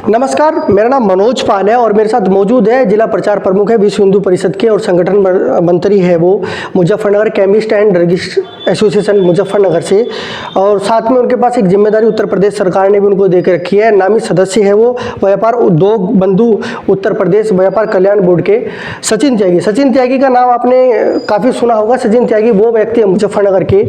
नमस्कार, मेरा नाम मनोज पाल है और मेरे साथ मौजूद है जिला प्रचार प्रमुख है विश्व हिंदू परिषद के और संगठन मंत्री है वो Muzaffarnagar chemist and druggist association Muzaffarnagar से। और साथ में उनके पास एक जिम्मेदारी उत्तर प्रदेश सरकार ने भी उनको दे के रखी है। नामित सदस्य है वो व्यापार उद्योग बंधु उत्तर प्रदेश व्यापार कल्याण बोर्ड के सचिन त्यागी। सचिन त्यागी का नाम आपने काफ़ी सुना होगा। सचिन त्यागी वो व्यक्ति है मुजफ्फरनगर के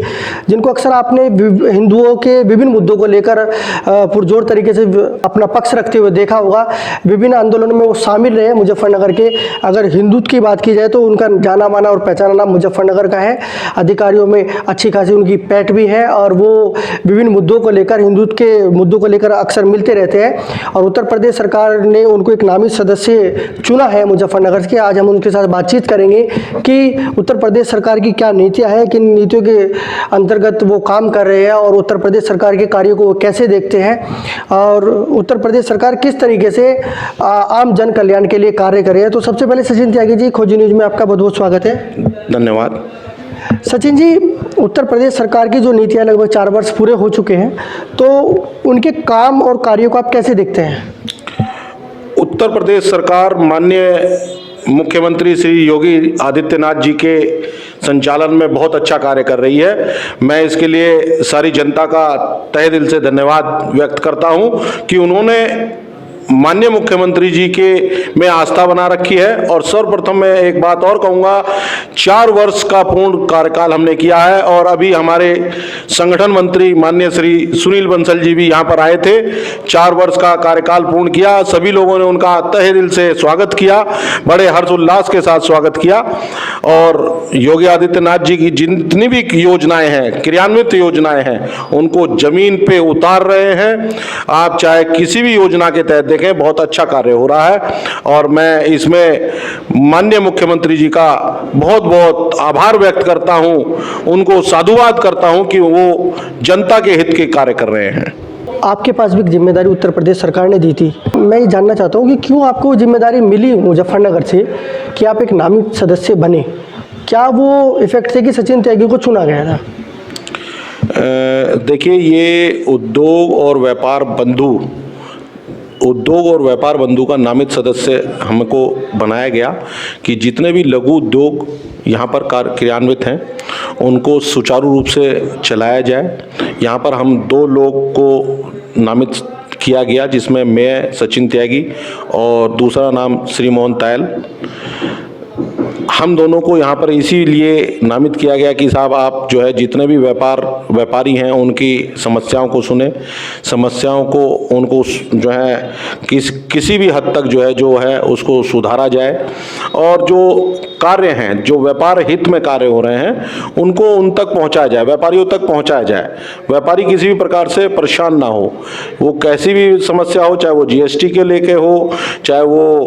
जिनको अक्सर आपने हिंदुओं के विभिन्न मुद्दों को लेकर पुरजोर तरीके से अपना पक्ष रखते हुए देखा होगा। विभिन्न आंदोलनों में वो शामिल रहे मुजफ्फरनगर के। अगर हिंदुत्व की बात की जाए तो उनका जाना माना और पहचाना नाम मुजफ्फरनगर का है। अधिकारियों में अच्छी खासी उनकी पैठ भी है और वो विभिन्न मुद्दों को लेकर हिंदुत्व के मुद्दों को लेकर अक्सर मिलते रहते हैं और उत्तर प्रदेश सरकार ने उनको एक नामित सदस्य चुना है मुजफ्फरनगर के। आज हम उनके साथ बातचीत करेंगे कि उत्तर प्रदेश सरकार की क्या नीतियाँ हैं, किन नीतियों के अंतर्गत वो काम कर रहे हैं और उत्तर प्रदेश सरकार के कार्यों को वो कैसे देखते हैं और उत्तर प्रदेश सरकार किस तरीके से आम जन कल्याण के लिए कार्य कर रही है। तो सबसे पहले सचिन त्यागी जी, खोजी न्यूज़ में आपका बहुत बहुत स्वागत है। धन्यवाद। सचिन जी, उत्तर प्रदेश सरकार की जो नीतियाँ लगभग 4 वर्ष पूरे हो चुके हैं, तो उनके काम और कार्यों को आप कैसे देखते हैं? उत्तर प्रदेश सरकार माननीय मुख्यमंत्री श्री योगी आदित्यनाथ जी के संचालन में बहुत अच्छा कार्य कर रही है। मैं इसके लिए सारी जनता का तहे दिल से धन्यवाद व्यक्त करता हूं कि उन्होंने माननीय मुख्यमंत्री जी के में आस्था बना रखी है। और सर्वप्रथम मैं एक बात और कहूँगा, 4 वर्ष का पूर्ण कार्यकाल हमने किया है और अभी हमारे संगठन मंत्री माननीय श्री सुनील बंसल जी भी यहाँ पर आए थे। 4 वर्ष का कार्यकाल पूर्ण किया, सभी लोगों ने उनका तहे दिल से स्वागत किया, बड़े हर्षोल्लास के साथ स्वागत किया। और योगी आदित्यनाथ जी की जितनी भी योजनाएं हैं, क्रियान्वित योजनाएं हैं, उनको जमीन पे उतार रहे हैं। आप चाहे किसी भी योजना के तहत देखें, बहुत अच्छा कार्य हो रहा है और मैं इसमें माननीय मुख्यमंत्री जी का बहुत बहुत आभार व्यक्त करता हूं, उनको साधुवाद करता हूं कि वो जनता के हित के कार्य कर रहे हैं। आपके पास भी एक जिम्मेदारी उत्तर प्रदेश सरकार ने दी थी। मैं ये जानना चाहता हूँ कि क्यों आपको जिम्मेदारी मिली मुजफ्फरनगर से कि आप एक नामित सदस्य बने? क्या वो इफेक्ट थे कि सचिन त्यागी को चुना गया था? देखिए, ये उद्योग और व्यापार बंधु का नामित सदस्य हमको बनाया गया कि जितने भी लघु उद्योग यहाँ पर क्रियान्वित हैं उनको सुचारू रूप से चलाया जाए। यहाँ पर हम 2 लोग को नामित किया गया, जिसमें मैं सचिन त्यागी और दूसरा नाम श्री मोहन तायल। हम दोनों को यहाँ पर इसीलिए नामित किया गया कि साहब आप जो है जितने भी व्यापारी हैं उनकी समस्याओं को सुने, समस्याओं को उनको जो है किसी भी हद तक जो है उसको सुधारा जाए और जो कार्य हैं, जो व्यापार हित में कार्य हो रहे हैं, उनको उन तक पहुँचाया जाए, व्यापारियों तक पहुँचाया जाए। व्यापारी किसी भी प्रकार से परेशान ना हो, वो कैसी भी समस्या हो, चाहे वो GST के लेके हो, चाहे वो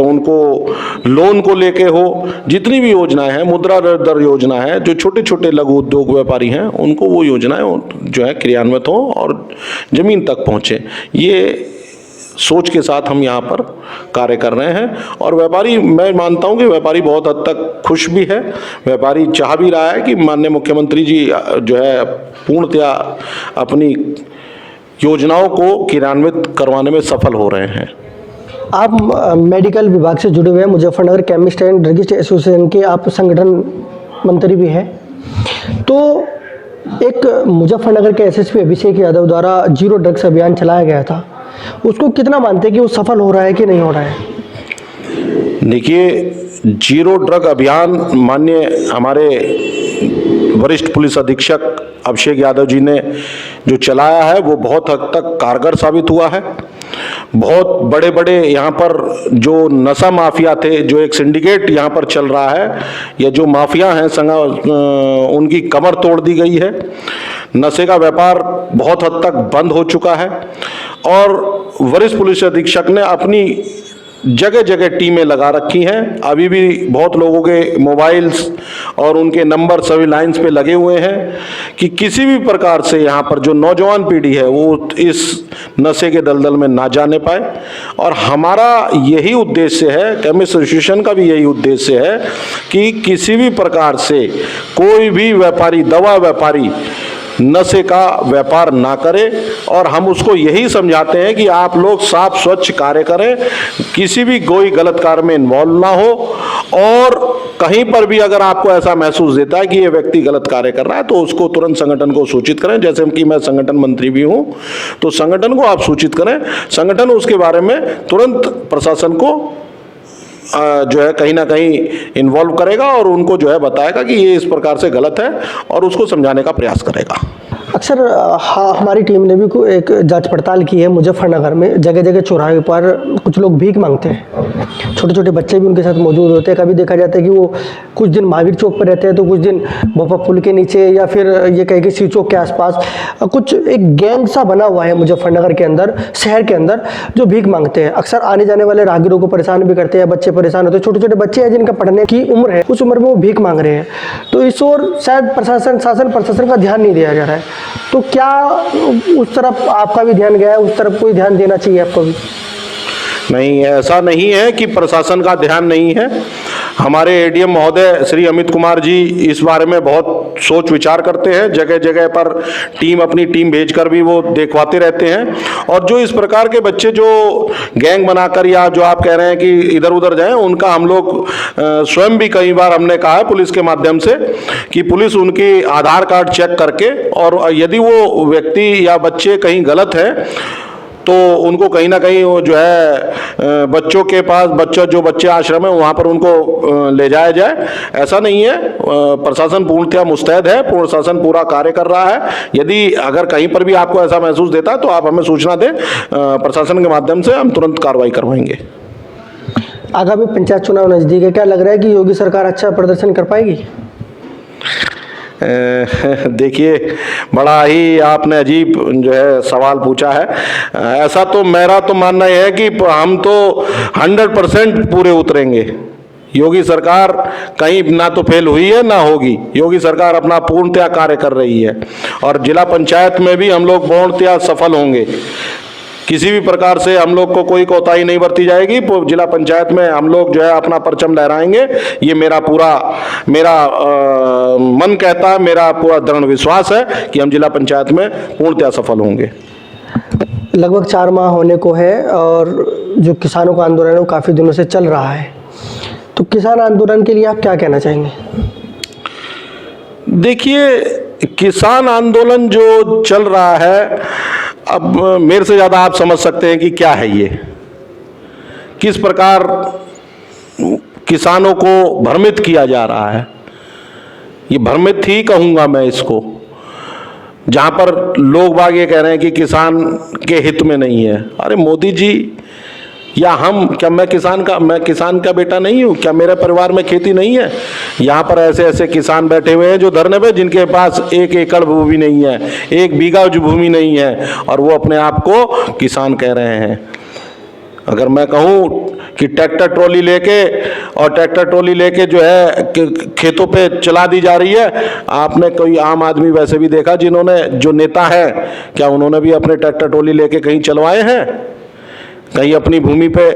उनको लोन को लेके हो, जितनी भी योजनाएं हैं, मुद्रा दर योजना है, जो छोटे छोटे लघु उद्योग व्यापारी हैं उनको वो योजनाएं जो है क्रियान्वित हो और जमीन तक पहुंचे, ये सोच के साथ हम यहाँ पर कार्य कर रहे हैं। और व्यापारी, मैं मानता हूँ कि व्यापारी बहुत हद तक खुश भी है। व्यापारी चाह भी रहा है कि माननीय मुख्यमंत्री जी जो है पूर्णतया अपनी योजनाओं को क्रियान्वित करवाने में सफल हो रहे हैं। आप मेडिकल विभाग से जुड़े हुए हैं, Muzaffarnagar chemist and druggist association के आप संगठन मंत्री भी हैं। तो एक मुजफ्फरनगर के SSP अभिषेक यादव द्वारा जीरो ड्रग्स अभियान चलाया गया था, उसको कितना मानते हैं कि वो सफल हो रहा है कि नहीं हो रहा है? देखिए, जीरो ड्रग अभियान माननीय हमारे वरिष्ठ पुलिस अधीक्षक अभिषेक यादव जी ने जो चलाया है वो बहुत हद तक कारगर साबित हुआ है। बहुत बड़े बड़े यहाँ पर जो नशा माफिया थे, जो एक सिंडिकेट यहाँ पर चल रहा है, या जो माफिया हैं उनकी कमर तोड़ दी गई है। नशे का व्यापार बहुत हद तक बंद हो चुका है और वरिष्ठ पुलिस अधीक्षक ने अपनी जगह जगह टीमें लगा रखी हैं। अभी भी बहुत लोगों के मोबाइल्स और उनके नंबर सभी लाइंस पे लगे हुए हैं कि किसी भी प्रकार से यहाँ पर जो नौजवान पीढ़ी है वो इस नशे के दलदल में ना जाने पाए। और हमारा यही उद्देश्य है, केमिस्ट एसोसिएशन का भी यही उद्देश्य है कि किसी भी प्रकार से कोई भी व्यापारी, दवा व्यापारी नशे का व्यापार ना करे, और हम उसको यही समझाते हैं कि आप लोग साफ स्वच्छ कार्य करें, किसी भी कोई गलत कार्य में इन्वॉल्व ना हो, और कहीं पर भी अगर आपको ऐसा महसूस देता है कि ये व्यक्ति गलत कार्य कर रहा है तो उसको तुरंत संगठन को सूचित करें। जैसे कि मैं संगठन मंत्री भी हूं, तो संगठन को आप सूचित करें, संगठन उसके बारे में तुरंत प्रशासन को जो है कहीं ना कहीं इन्वॉल्व करेगा और उनको जो है बताएगा कि ये इस प्रकार से गलत है और उसको समझाने का प्रयास करेगा। अक्सर हाँ, हमारी टीम ने भी एक जांच पड़ताल की है मुजफ्फरनगर में। जगह जगह चौराहे पर कुछ लोग भीख मांगते हैं, छोटे छोटे बच्चे भी उनके साथ मौजूद होते हैं। कभी देखा जाता है कि वो कुछ दिन महावीर चौक पर रहते हैं तो कुछ दिन भोपा पुल के नीचे या फिर ये कहे कि सी चौक के आसपास कुछ एक गैंग सा बना हुआ है मुजफ्फरनगर के अंदर, शहर के अंदर, जो भीख मांगते हैं। अक्सर आने जाने वाले राहगीरों को परेशान भी करते हैं, बच्चे परेशान होते हैं। छोटे छोटे बच्चे हैं जिनका पढ़ने की उम्र है, उस उम्र में वो भीख मांग रहे हैं। तो इस ओर शायद प्रशासन का ध्यान नहीं दिया जा रहा है। तो क्या उस तरफ आपका भी ध्यान गया है? उस तरफ कोई ध्यान देना चाहिए आपको भी? नहीं, ऐसा नहीं है कि प्रशासन का ध्यान नहीं है। हमारे एडीएम महोदय श्री अमित कुमार जी इस बारे में बहुत सोच विचार करते हैं। जगह जगह पर अपनी टीम भेजकर भी वो देखवाते रहते हैं। और जो इस प्रकार के बच्चे जो गैंग बनाकर या जो आप कह रहे हैं कि इधर उधर जाएं, उनका हम लोग स्वयं भी कई बार हमने कहा है पुलिस के माध्यम से कि पुलिस उनकी आधार कार्ड चेक करके, और यदि वो व्यक्ति या बच्चे कहीं गलत हैं तो उनको कहीं ना कहीं वो जो है बच्चों के पास जो बच्चे आश्रम है वहाँ पर उनको ले जाया जाए। ऐसा नहीं है, प्रशासन पूर्णतः मुस्तैद है, प्रशासन पूरा कार्य कर रहा है। यदि अगर कहीं पर भी आपको ऐसा महसूस देता है तो आप हमें सूचना दें, प्रशासन के माध्यम से हम तुरंत कार्रवाई करवाएंगे। आगामी पंचायत चुनाव नज़दीक है, क्या लग रहा है कि योगी सरकार अच्छा प्रदर्शन कर पाएगी? देखिए, बड़ा ही आपने अजीब जो है सवाल पूछा है। ऐसा तो मेरा तो मानना है कि हम तो 100% पूरे उतरेंगे। योगी सरकार कहीं ना तो फेल हुई है ना होगी। योगी सरकार अपना पूर्णतः कार्य कर रही है और जिला पंचायत में भी हम लोग पूर्णतः सफल होंगे। किसी भी प्रकार से हम लोग को कोई कोताही नहीं बरती जाएगी। जिला पंचायत में हम लोग जो है अपना परचम लहराएंगे। ये मेरा मन कहता है, मेरा पूरा दृढ़ विश्वास है कि हम जिला पंचायत में पूर्णतः सफल होंगे। लगभग 4 माह होने को है और जो किसानों का आंदोलन है वो काफ़ी दिनों से चल रहा है। तो किसान आंदोलन के लिए आप क्या कहना चाहेंगे? देखिए, किसान आंदोलन जो चल रहा है, अब मेरे से ज़्यादा आप समझ सकते हैं कि क्या है ये, किस प्रकार किसानों को भ्रमित किया जा रहा है। ये भ्रमित ही कहूँगा मैं इसको, जहाँ पर लोग बाग ये कह रहे हैं कि किसान के हित में नहीं है। अरे मोदी जी या क्या मैं किसान का बेटा नहीं हूँ? क्या मेरे परिवार में खेती नहीं है? यहाँ पर ऐसे ऐसे किसान बैठे हुए हैं जो धरने पे, जिनके पास 1 एकड़ भूमि नहीं है, 1 बीघा भूमि नहीं है, और वो अपने आप को किसान कह रहे हैं। अगर मैं कहूँ कि ट्रैक्टर ट्रॉली लेके जो है खेतों पे चला दी जा रही है, आपने कोई आम आदमी वैसे भी देखा जो नेता है, क्या उन्होंने भी अपने ट्रैक्टर ट्रॉली लेके कहीं चलवाए हैं? कहीं अपनी भूमि पे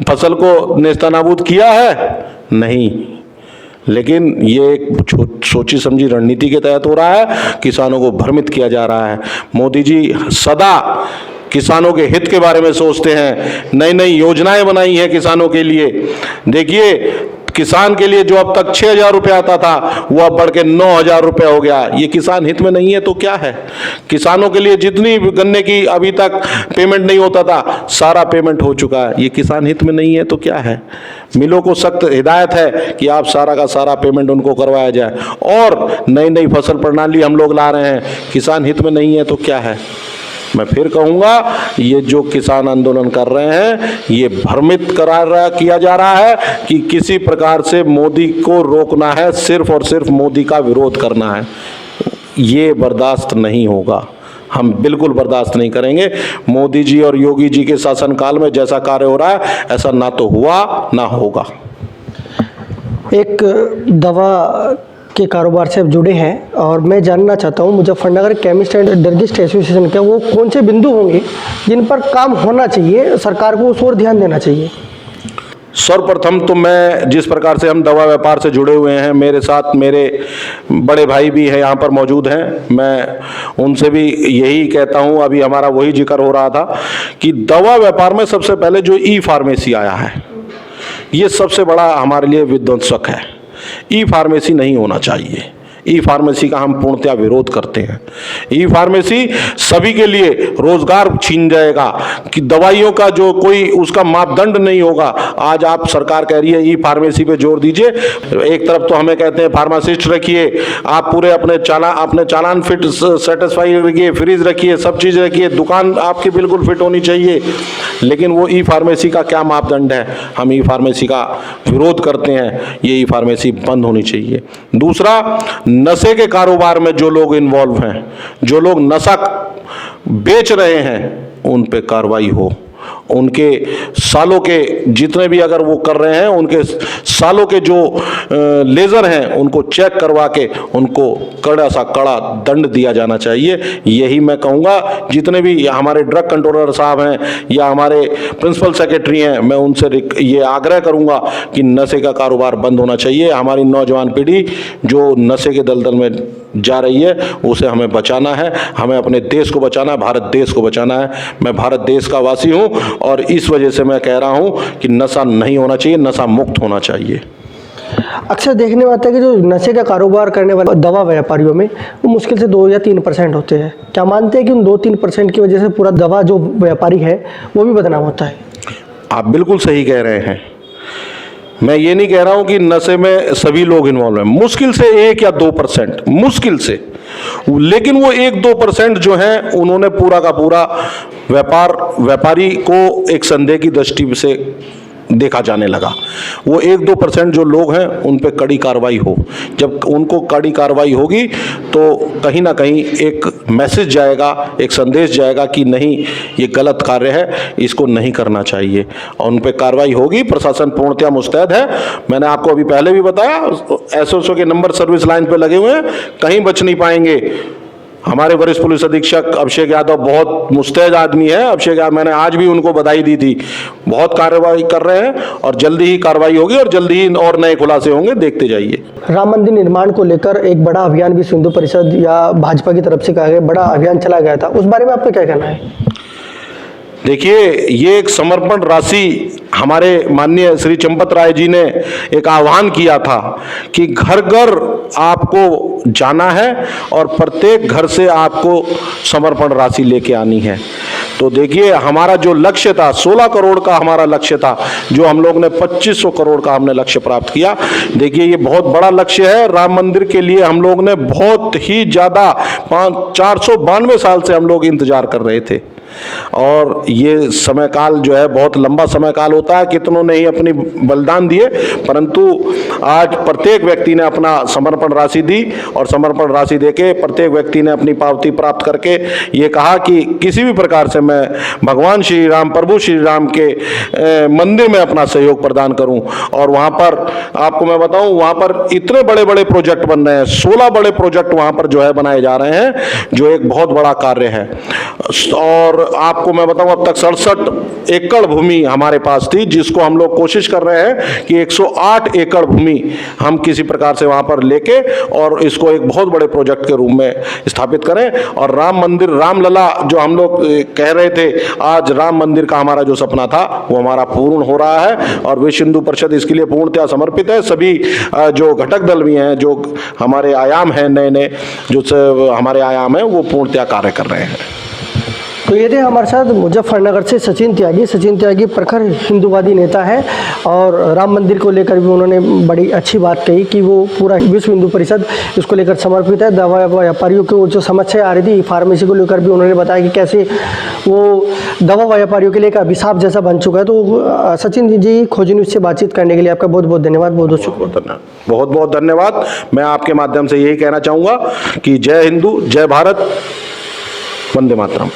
फसल को नेस्तनाबूद किया है? नहीं। लेकिन ये एक सोची समझी रणनीति के तहत हो रहा है। किसानों को भ्रमित किया जा रहा है। मोदी जी सदा किसानों के हित के बारे में सोचते हैं, नई नई योजनाएं बनाई हैं किसानों के लिए। देखिए, किसान के लिए जो अब तक 6,000 रुपये आता था वो अब बढ़ के 9,000 रुपये हो गया। ये किसान हित में नहीं है तो क्या है? किसानों के लिए जितनी गन्ने की अभी तक पेमेंट नहीं होता था, सारा पेमेंट हो चुका है। ये किसान हित में नहीं है तो क्या है? मिलों को सख्त हिदायत है कि आप सारा का सारा पेमेंट उनको करवाया जाए, और नई नई फसल प्रणाली हम लोग ला रहे हैं। किसान हित में नहीं है तो क्या है? मैं फिर कहूँगा, ये जो किसान आंदोलन कर रहे हैं, ये भ्रमित किया जा रहा है कि किसी प्रकार से मोदी को रोकना है, सिर्फ और सिर्फ मोदी का विरोध करना है। ये बर्दाश्त नहीं होगा, हम बिल्कुल बर्दाश्त नहीं करेंगे। मोदी जी और योगी जी के शासनकाल में जैसा कार्य हो रहा है, ऐसा ना तो हुआ ना होगा। एक दवा के कारोबार से आप जुड़े हैं और मैं जानना चाहता हूँ, Muzaffarnagar chemist and druggist association के वो कौन से बिंदु होंगे जिन पर काम होना चाहिए, सरकार को उस ओर ध्यान देना चाहिए? सर्वप्रथम तो मैं जिस प्रकार से हम दवा व्यापार से जुड़े हुए हैं, मेरे साथ मेरे बड़े भाई भी हैं यहाँ पर मौजूद हैं, मैं उनसे भी यही कहता हूँ, अभी हमारा वही जिक्र हो रहा था कि दवा व्यापार में सबसे पहले जो ई फार्मेसी आया है, ये सबसे बड़ा हमारे लिए विध्वंसक है। ई फार्मेसी नहीं होना चाहिए। ई फार्मेसी का हम पूर्णतया विरोध करते हैं। ई फार्मेसी सभी के लिए रोजगार छीन जाएगा कि दवाइयों का जो कोई उसका मापदंड नहीं होगा। आज आप सरकार कह रही है ई फार्मेसी पे जोर दीजिए, एक तरफ तो हमें कहते हैं फार्मासिस्ट रखिए, आप पूरे अपने चालान फिट सेटिस्फाई रखिए, फ्रीज रखिए, सब चीज़ रखिए, दुकान आपकी बिल्कुल फिट होनी चाहिए, लेकिन वो ई फार्मेसी का क्या मापदंड है? हम ई फार्मेसी का विरोध करते हैं। ये ई फार्मेसी बंद होनी चाहिए। दूसरा, नशे के कारोबार में जो लोग इन्वॉल्व हैं, जो लोग नशा बेच रहे हैं, उन पे कार्रवाई हो। उनके सालों के जितने भी अगर वो कर रहे हैं, उनके सालों के जो लेज़र हैं, उनको चेक करवा के उनको कड़ा सा कड़ा दंड दिया जाना चाहिए। यही मैं कहूँगा। जितने भी हमारे ड्रग कंट्रोलर साहब हैं या हमारे प्रिंसिपल सेक्रेटरी हैं, मैं उनसे ये आग्रह करूँगा कि नशे का कारोबार बंद होना चाहिए। हमारी नौजवान पीढ़ी जो नशे के दलदल में जा रही है, उसे हमें बचाना है। हमें अपने देश को बचाना है, भारत देश को बचाना है। मैं भारत देश का वासी हूँ और इस वजह से मैं कह रहा हूँ कि नशा नहीं होना चाहिए, नशा मुक्त होना चाहिए। अक्सर देखने में आता है कि जो नशे का कारोबार करने वाले दवा व्यापारियों में वो मुश्किल से 2 या 3% होते हैं। क्या मानते हैं कि उन 2-3% की वजह से पूरा दवा जो व्यापारी है वो भी बदनाम होता है? आप बिल्कुल सही कह रहे हैं। मैं ये नहीं कह रहा हूं कि नशे में सभी लोग इन्वॉल्व हैं, मुश्किल से 1 या 2%, मुश्किल से, लेकिन वो 1-2% जो हैं, उन्होंने पूरा का पूरा व्यापारी को एक संदेह की दृष्टि से देखा जाने लगा। वो 1-2% जो लोग हैं, उन पे कड़ी कार्रवाई हो। जब उनको कड़ी कार्रवाई होगी तो कहीं ना कहीं एक मैसेज जाएगा, एक संदेश जाएगा कि नहीं, ये गलत कार्य है, इसको नहीं करना चाहिए, और उन पे कार्रवाई होगी। प्रशासन पूर्णतया मुस्तैद है। मैंने आपको अभी पहले भी बताया, एसओ के नंबर सर्विस लाइन पे लगे हुए हैं, कहीं बच नहीं पाएंगे। हमारे वरिष्ठ पुलिस अधीक्षक अभिषेक यादव बहुत मुस्तैद आदमी है। अभिषेक यादव, मैंने आज भी उनको बधाई दी थी, बहुत कार्रवाई कर रहे हैं और जल्दी ही कार्रवाई होगी और जल्दी ही और नए खुलासे होंगे, देखते जाइए। राम मंदिर निर्माण को लेकर एक बड़ा अभियान भी हिंदू परिषद या भाजपा की तरफ से कहा गया, बड़ा अभियान चला गया था, उस बारे में आपका क्या कहना है? देखिए, ये एक समर्पण राशि हमारे माननीय श्री चंपत राय जी ने एक आह्वान किया था कि घर घर आपको जाना है और प्रत्येक घर से आपको समर्पण राशि लेके आनी है। तो देखिए, हमारा जो लक्ष्य था 16 करोड़ का हमारा लक्ष्य था, जो हम लोग ने 2500 करोड़ का हमने लक्ष्य प्राप्त किया। देखिए, ये बहुत बड़ा लक्ष्य है। राम मंदिर के लिए हम लोग ने बहुत ही ज़्यादा 492 साल से हम लोग इंतजार कर रहे थे, और ये समय काल जो है बहुत लंबा समय काल होता है। कितनों ने ही अपनी बलिदान दिए, परंतु आज प्रत्येक व्यक्ति ने अपना समर्पण राशि दी, और समर्पण राशि देके प्रत्येक व्यक्ति ने अपनी पावती प्राप्त करके ये कहा कि किसी भी प्रकार से मैं भगवान श्री राम, प्रभु श्री राम के मंदिर में अपना सहयोग प्रदान करूं। और वहाँ पर आपको मैं बताऊं, वहाँ पर इतने बड़े बड़े प्रोजेक्ट बन रहे हैं, 16 बड़े प्रोजेक्ट वहाँ पर जो है बनाए जा रहे हैं, जो एक बहुत बड़ा कार्य है। और आपको मैं बताऊं, अब तक 67 एकड़ भूमि हमारे पास थी, जिसको हम लोग कोशिश कर रहे हैं कि 108 एकड़ भूमि हम किसी प्रकार से वहां पर लेके और इसको एक बहुत बड़े प्रोजेक्ट के रूप में स्थापित करें। और राम मंदिर, रामलला जो हम लोग कह रहे थे, आज राम मंदिर का हमारा जो सपना था वो हमारा पूर्ण हो रहा है, और विश्व हिंदू परिषद इसके लिए पूर्णतया समर्पित है। सभी जो घटक दल भी हैं, जो हमारे आयाम हैं, नए नए जो हमारे आयाम हैं, वो पूर्णतया कार्य कर रहे हैं। तो ये थे हमारे साथ मुजफ्फरनगर से सचिन त्यागी प्रखर हिंदूवादी नेता है, और राम मंदिर को लेकर भी उन्होंने बड़ी अच्छी बात कही कि वो पूरा विश्व हिंदू परिषद इसको लेकर समर्पित है। दवा व्यापारियों की जो समस्या आ रही थी फार्मेसी को लेकर भी उन्होंने बताया कि कैसे वो दवा व्यापारियों के लिए एक अभिशाप जैसा बन चुका है। तो सचिन जी, खोजी न्यूज़ से बातचीत करने के लिए आपका बहुत बहुत धन्यवाद, बहुत बहुत शुक्रिया। बहुत बहुत धन्यवाद। मैं आपके माध्यम से यही कहना चाहूँगा कि जय हिंदू, जय भारत, वंदे मातरम।